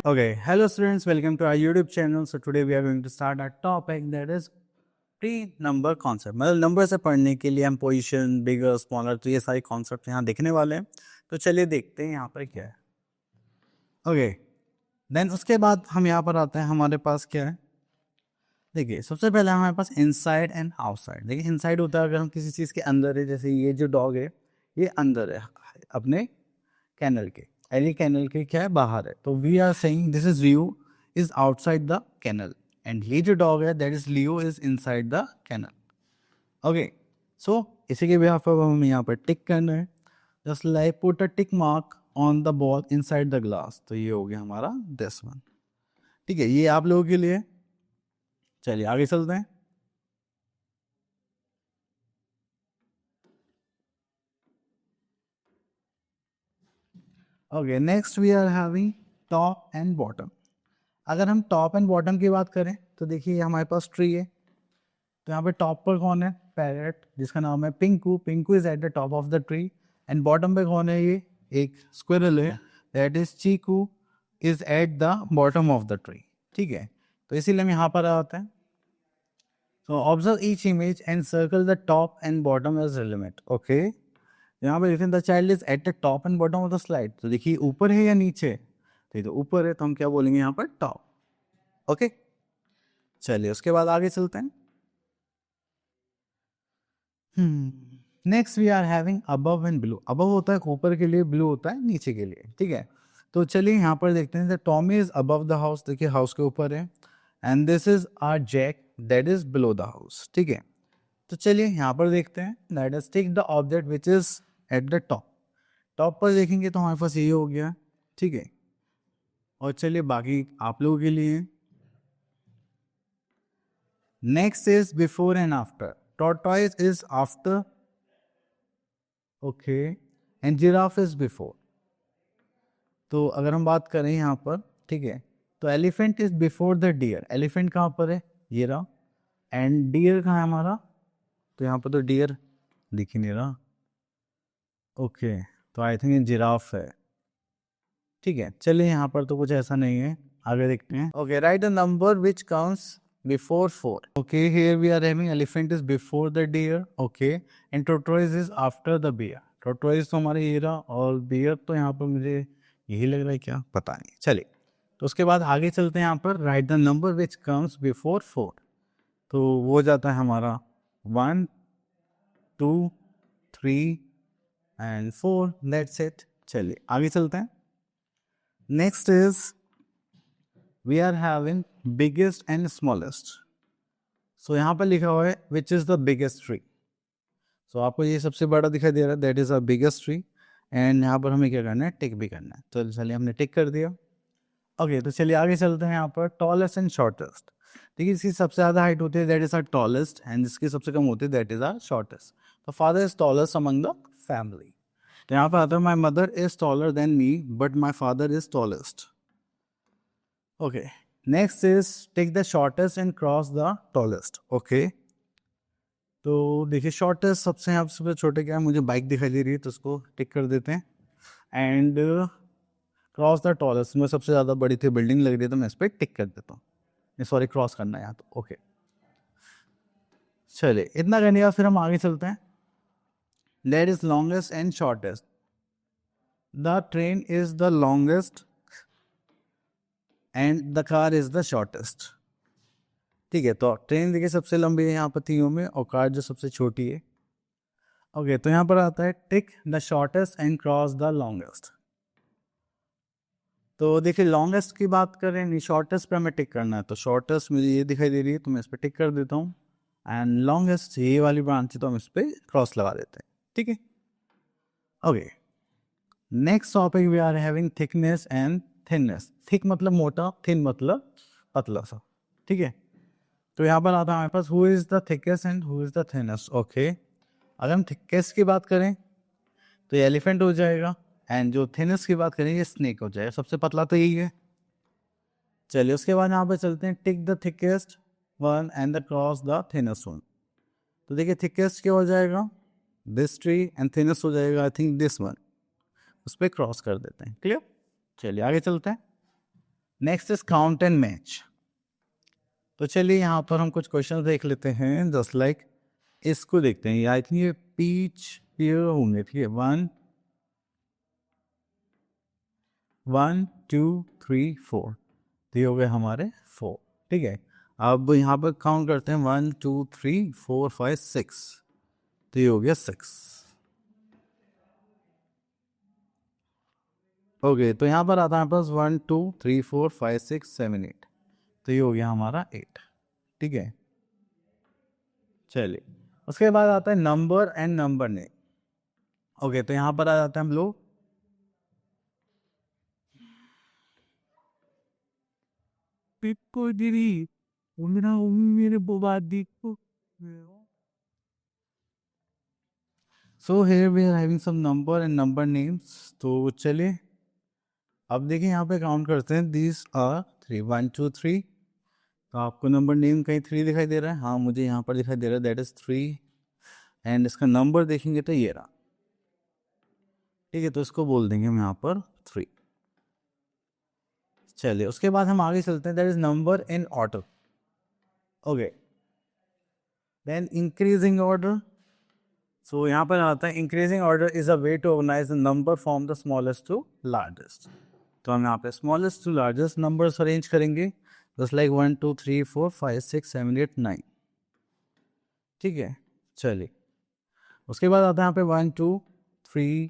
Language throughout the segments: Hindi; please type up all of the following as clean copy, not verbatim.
Okay, hello students, welcome to our YouTube channel. So today we are going to start our topic that is pre-number concept. मतलब नंबर से पढ़ने के लिए हम पोजीशन, बिगर, स्मॉलर, तो ये सारे कॉन्सेप्ट यहाँ देखने वाले हैं. तो चलिए देखते हैं यहाँ पर क्या है. ओके, देन उसके बाद हम यहाँ पर आते हैं. हमारे पास क्या है, देखिए सबसे पहले हमारे पास इनसाइड एंड आउटसाइड. देखिए इनसाइड होता है अगर हम किसी चीज़ के अंदर है, जैसे ये जो डॉग है ये अंदर है अपने कैनल के, एली कैनल के क्या है, बाहर है. तो we are saying this is Leo is outside the kennel and ये जो डॉग है that is Leo is inside the kennel. Okay, so इसी के बिहाफ पर हमें यहाँ पर टिक करना है. Just like put a tick mark on the ball inside the glass. तो ये हो गया हमारा दिस वन. ठीक है, ये आप लोगों के लिए. चलिए आगे चलते हैं. Okay, next we are having top and bottom. अगर हम टॉप एंड बॉटम की बात करें तो देखिए हमारे पास ट्री है. तो यहाँ पे टॉप पर कौन है, पैरेट, जिसका नाम है Pinku. Pinku is at the top of the tree. And bottom पे कौन है, ये एक स्क्विरल है, that is Cheeku is at the bottom of the tree. ठीक है, तो इसीलिए हम यहाँ पर आते हैं. So observe each image and circle the top and bottom as element. Okay. यहाँ पे लिखें the child is at the top and bottom of the slide. तो देखिए ऊपर है या नीचे, तो ये तो ऊपर है, तो हम क्या बोलेंगे यहाँ पर, टॉप. ओके, चलिए उसके बाद आगे चलते हैं. Next we are having above and below. Above होता है ऊपर के लिए, बिलो होता है नीचे के लिए. ठीक है, तो चलिए यहाँ पर देखते हैं. Tommy is above the house. देखिए हाउस के ऊपर है. And this is our Jack that is below the house. ठीक है, तो चलिए यहाँ पर देखते हैं. Let us take the object which is at the top. Top पर देखेंगे तो हमारे पास ये हो गया. ठीक है, और चलिए बाकी आप लोगों के लिए. Next is before and after. Tortoise is after, okay, and giraffe is before. तो अगर हम बात करें यहाँ पर, ठीक है, तो elephant is before the deer. Elephant कहाँ पर है, ये रहा. एंड डियर कहाँ है हमारा, तो यहाँ पर तो डियर दिख ही नहीं रहा. ओके, तो आई थिंक जिराफ है. ठीक है, चलिए यहाँ पर तो कुछ ऐसा नहीं है, आगे देखते हैं. Okay, right the number which comes before 4. Okay, here we are having elephant is before the deer. Okay, and tortoise is after the bear. Tortoise तो हमारे ये रहा, और बियर तो यहाँ पर मुझे यही लग रहा है, क्या पता नहीं. चलिए, तो उसके बाद आगे चलते हैं. यहाँ पर right the number which comes before 4. तो वो जाता है हमारा 1 2 3 एंड 4. That's it. चलिए आगे चलते हैं. Next is we are having biggest and smallest. So यहाँ पर लिखा हुआ है which is the biggest tree. So आपको ये सबसे बड़ा दिखाई दे रहा है, that is a biggest tree. And यहाँ पर हमें क्या करना है, टिक भी करना है. तो चलिए हमने टिक कर दिया. ओके, तो चलिए आगे चलते हैं. यहाँ पर टॉलेस्ट एंड शॉर्टेस्ट. देखिए इसकी सबसे ज़्यादा हाइट होती है, that is our tallest, and जिसकी सबसे कम होती है दैट इज आर शॉर्टेस्ट. तो father is tallest among the family. तो यहाँ पर आता है my mother is taller than me but my father is tallest. Okay, next is take the shortest and cross the tallest. Okay, तो देखिए शॉर्टेस्ट सबसे यहाँ सबसे छोटे क्या है, मुझे बाइक दिखाई दे रही है तो उसको टिक कर देते हैं. एंड क्रॉस द टॉलेस्ट में सबसे ज़्यादा बड़ी थी, बिल्डिंग लग रही है, तो मैं इस पर टिक कर देता हूँ. सॉरी, क्रॉस करना है यहाँ तो. ओके, चलिए इतना करने के बाद फिर हम आगे चलते हैं. That is longest and shortest. The train is the longest and the car is the shortest. ठीक है, तो ट्रेन देखिए सबसे लंबी है यहाँ पर तीनों में, और कार जो सबसे छोटी है. ओके, तो यहाँ पर आता है tick the shortest and cross the longest. तो देखिए लॉन्गेस्ट की बात करें, नहीं शॉर्टेस्ट पे हमें टिक करना है, तो शॉर्टेस्ट मुझे ये दिखाई दे रही है तो मैं इस पर टिक कर देता हूँ. एंड लॉन्गेस्ट ये वाली ब्रांच है तो हम इस पर क्रॉस लगा देते हैं. ठीक है, okay. Next topic we are having thickness and thinness. Thick मतलब मोटा, थिन मतलब पतला सा. ठीक है, तो यहाँ पर आता है हमारे पास who is the thickest and who is the thinnest. Okay, अगर हम थिकेस्ट की बात करें तो ये एलिफेंट हो जाएगा, एंड जो थिनेस्ट की बात करें ये स्नेक हो जाएगा. सबसे पतला तो यही है. चलिए उसके बाद यहाँ पे चलते हैं. Tick the thickest one and the cross the thinnest one. तो देखिए थिकेस्ट क्या हो जाएगा, दिस ट्री, एंड थिनेस्ट हो जाएगा आई थिंक दिस वन. उस पर क्रॉस कर देते हैं. क्लियर, चलिए आगे चलते हैं. Next is count and match. तो चलिए यहाँ पर हम कुछ क्वेश्चन देख लेते हैं, जस्ट लाइक इसको देखते हैं। आई थिंक ये पीच पेयर होंगे, ठीक है। 1 1 2 3 4, तो ये हो गए हमारे 4, ठीक है। अब यहाँ पर काउंट करते हैं 1 2 3 4 5 6, तो ये हो गया 6। ओके, तो यहाँ पर आता है पास 1 2 3 4 5 6 7 8, तो ये हो गया हमारा 8, ठीक है। चलिए उसके बाद आता है number and number name. Okay, तो यहाँ पर आ जाते हैं हम लोग so here we are having some number and number names. तो चलिए अब देखिए यहाँ पे काउंट करते हैं। This are 3 1 2 3। तो आपको नंबर नेम कहीं 3 दिखाई दे रहा है? हाँ, मुझे यहाँ पर दिखाई दे रहा है, दैट इज 3। एंड इसका नंबर देखेंगे तो ये रहा, ठीक है। तो इसको बोल देंगे हम यहाँ पर 3। चलिए उसके बाद हम आगे चलते हैं, that is number in order. Okay, then increasing order. So यहाँ पर आता है increasing order is a way to organize the number from the smallest to largest. तो हम यहाँ पे smallest to largest numbers arrange करेंगे, जस्ट लाइक 1 2 3 4 5 6 7 8 9, ठीक है। चलिए उसके बाद आता है यहाँ पे 1 2 3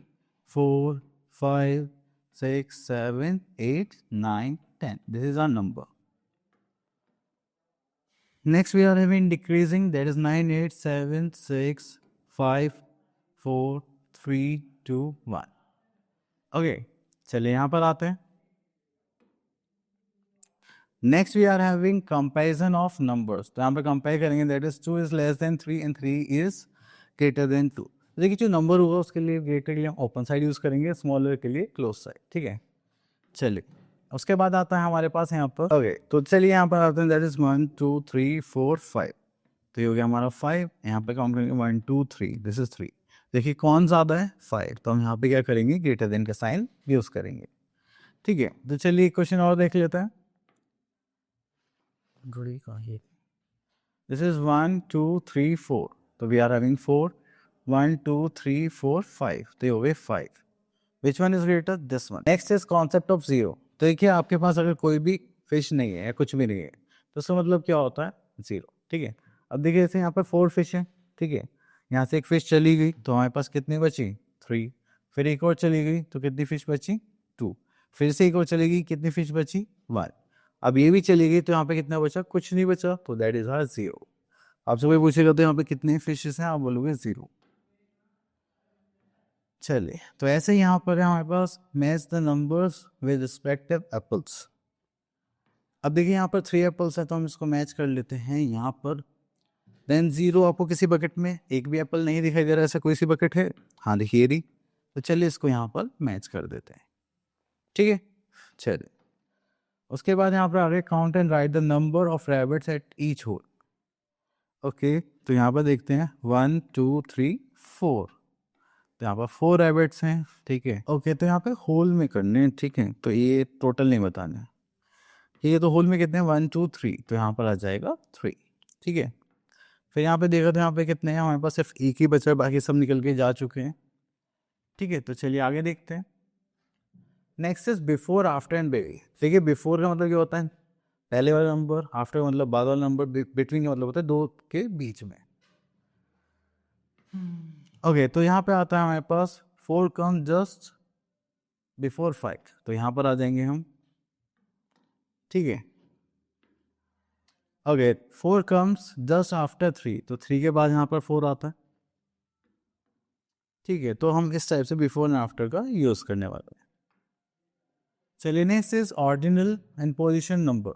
4 5 6 7 8 9 10, this is our number. Next we are having decreasing, that is 9 8 7 6 5 4 3 2 1। Okay, चलिए यहाँ पर आते हैं। Next we are having comparison of numbers. तो यहाँ पे कंपेयर करेंगे, that is 2 is less than 3 and 3 is greater than 2। देखिए जो नंबर होगा उसके लिए ग्रेटर के लिए हम ओपन साइड यूज करेंगे, स्मॉलर के लिए क्लोज साइड, ठीक है। चलिए उसके बाद आता है हमारे पास यहाँ पर, ओके तो चलिए यहाँ पर आते हैं, दैट इज 1 2 3 4 5। तो ये हो गया हमारा 5। यहाँ पे काउंट करेंगे 1 2 3, दिस इज 3। देखिए कौन ज़्यादा है? 5। तो हम यहाँ पे क्या करेंगे? ग्रेटर देन का साइन यूज करेंगे, ठीक है। तो चलिए क्वेश्चन और देख लेते हैं। दिस इज 1 2 3 4, तो वी आर हैविंग 4। 1 2 3 4 5, तो ये हो गए 5। Which one is greater? This one. Next is concept of zero. तो देखिए आपके पास अगर कोई भी फिश नहीं है या कुछ भी नहीं है, तो उसका मतलब क्या होता है? जीरो, ठीक है। अब देखिए जैसे यहाँ पर 4 फिश है, ठीक है। यहाँ से एक फिश चली गई तो हमारे पास कितनी बची? 3। फिर एक और चली गई तो कितनी फिश बची? 2। फिर से एक और चली गई, कितनी फिश बची? 1। अब ये भी चली गई तो यहाँ पे कितना बचा? कुछ नहीं बचा, तो दैट इज आवर जीरो। आपसे कोई पूछेगा तो यहाँ पे कितने फिशेस हैं, आप बोलोगे 0। चलिए तो ऐसे ही यहाँ पर है हमारे पास match the numbers with respective apples. अब देखिए यहाँ पर 3 एप्पल्स है तो हम इसको मैच कर लेते हैं यहाँ पर। देन 0 आपको किसी बकेट में एक भी एप्पल नहीं दिखाई दे रहा है, ऐसा कोई सी बकेट है? हाँ देखिए ये रही। तो चलिए इसको यहाँ पर मैच कर देते हैं, ठीक है। चलिए उसके बाद यहाँ पर आगे count and write the number of rabbits at each hole. Okay, तो यहाँ पर देखते हैं 1 2 3 4। तो यहाँ पर 4 रैबिट्स हैं, ठीक है। ओके, तो यहाँ पे होल में करने हैं, ठीक है। तो ये टोटल नहीं बताना है, ये तो होल में कितने हैं? 1 2 3, तो यहाँ पर आ जाएगा 3, ठीक है। फिर यहाँ पे देखा तो यहाँ पे कितने हैं? हमारे पास सिर्फ एक ही बचा है, बाकी सब निकल के जा चुके हैं, ठीक है। तो चलिए आगे देखते हैं। Next is before after and baby. देखिए बिफोर का मतलब क्या होता है? पहले वाला नंबर, आफ्टर का मतलब बाद वाला नंबर, बिटवीन का मतलब होता है दो के बीच में। ओके, तो यहाँ पे आता है हमारे पास 4 कम जस्ट बिफोर 5, तो यहाँ पर आ जाएंगे हम, ठीक है। ओके, 4 कम्स जस्ट आफ्टर 3, तो 3 के बाद यहाँ पर 4 आता है, ठीक है। तो हम इस टाइप से बिफोर एंड आफ्टर का यूज करने वाले हैं। चलिए next is ordinal and position number.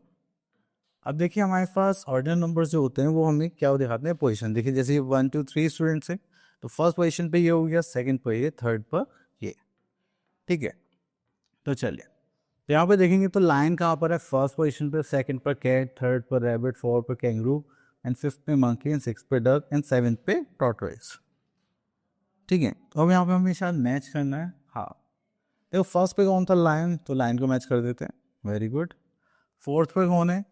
अब देखिए हमारे पास ऑर्डिनल नंबर जो होते हैं वो हमें क्या दिखाते हैं? पोजिशन। देखिए जैसे 1 2 3 स्टूडेंट्स हैं, तो फर्स्ट पोजिशन पे ये हो गया, सेकंड पर ये, थर्ड पर ये, ठीक है। तो चलिए तो यहाँ पे देखेंगे तो लाइन कहाँ पर है? फर्स्ट पोजीशन पे, सेकंड पर कैट, थर्ड पर रैबिट, फोर्थ पर कैंगरू, एंड फिफ्थ पे मंकी, एंड सिक्स पे डक, एंड सेवेंथ पे टॉर्टोइस, ठीक है। तो अब यहाँ पे हमें शायद मैच करना है। हाँ देखो फर्स्ट पे कौन था? लायन, तो लायन को मैच कर देते हैं, वेरी गुड। फोर्थ पे कौन है?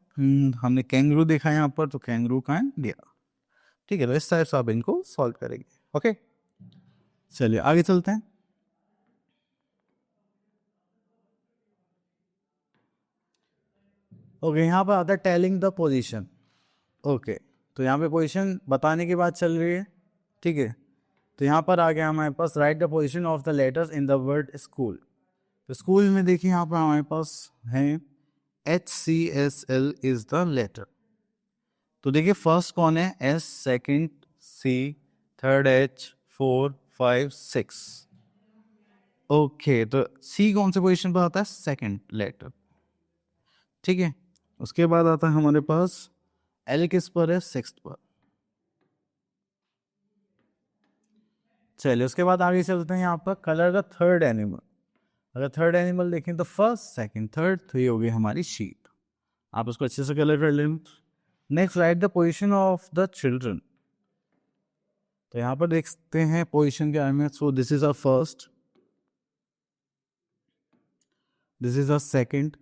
हमने कैंगरू देखा यहाँ पर, तो कैंगरू का है डियर। ठीक है, तो इस टाइप से आप इनको सॉल्व करेंगे। ओके, चलिए आगे चलते हैं। ओके, यहाँ पर आता है टेलिंग द पोजीशन। ओके, तो यहाँ पे पोजीशन बताने की बात चल रही है। ठीक है, तो यहाँ पर आ गया हमारे पास write the position of the letters in the word school. तो स्कूल में देखिए यहाँ पर हमारे पास है HCSL इज द लेटर। तो देखिए फर्स्ट कौन है? S, second C, third H, 4, 5, 6। Okay, तो C कौन से पोजीशन पर आता है? Second letter. ठीक है, उसके बाद आता है हमारे पास L किस पर है? सिक्स्थ पर। चलिए उसके बाद आगे चलते हैं। यहाँ पर कलर का थर्ड एनिमल। अगर थर्ड एनिमल देखें तो फर्स्ट, सेकंड, थर्ड, तो ये हो गई हमारी शीप। आप उसको अच्छे से कलर कर लें। Next right the position of the children. तो यहाँ पर देखते हैं पोजीशन के बारे में। So this is a first, this is a second,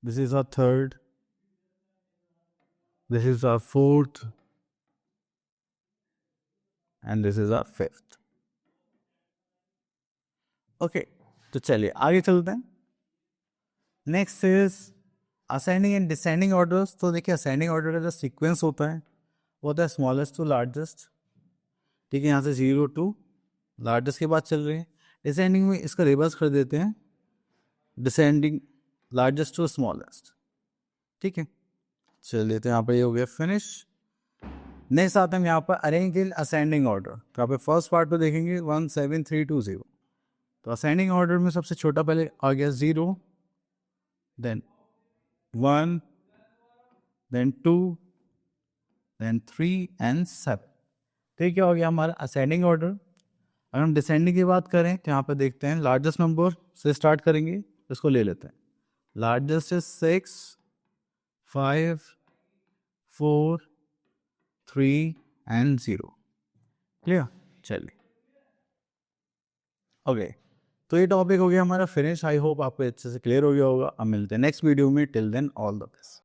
this is a third, this is a fourth and this is a fifth. Okay, तो चलिए आगे चलते हैं। Next is ascending and descending orders. तो देखिए असेंडिंग ऑर्डर का जो सीक्वेंस होता है वो होता है स्मॉलेस्ट टू लार्जेस्ट। ठीक है, यहाँ से 0 टू लार्जेस्ट की बात चल रही है। डिसेंडिंग में इसका रिवर्स कर देते हैं, डिसेंडिंग लार्जेस्ट टू स्मॉलेस्ट। ठीक है, चलिए तो यहाँ पर ये हो गया फिनिश। नेक्स्ट आते हैं यहाँ पर अरेंज इन असेंडिंग ऑर्डर। तो यहाँ पे फर्स्ट पार्ट पे देखेंगे 1 7 3 2 0। तो असेंडिंग ऑर्डर में सबसे छोटा पहले आ गया 0, देन 1, देन 2, देन 3 एंड 7। तो ये क्या हो गया हमारा असेंडिंग ऑर्डर। अगर हम डिसेंडिंग की बात करें तो यहाँ पे देखते हैं लार्जेस्ट नंबर से स्टार्ट करेंगे, इसको ले लेते हैं। Largest is 6, 5, 4, 3 and 0। क्लियर? चलिए ओके, तो ये टॉपिक हो गया हमारा फिनिश। आई होप आपको अच्छे से क्लियर हो गया होगा। अब मिलते हैं नेक्स्ट वीडियो में। Till then all the best.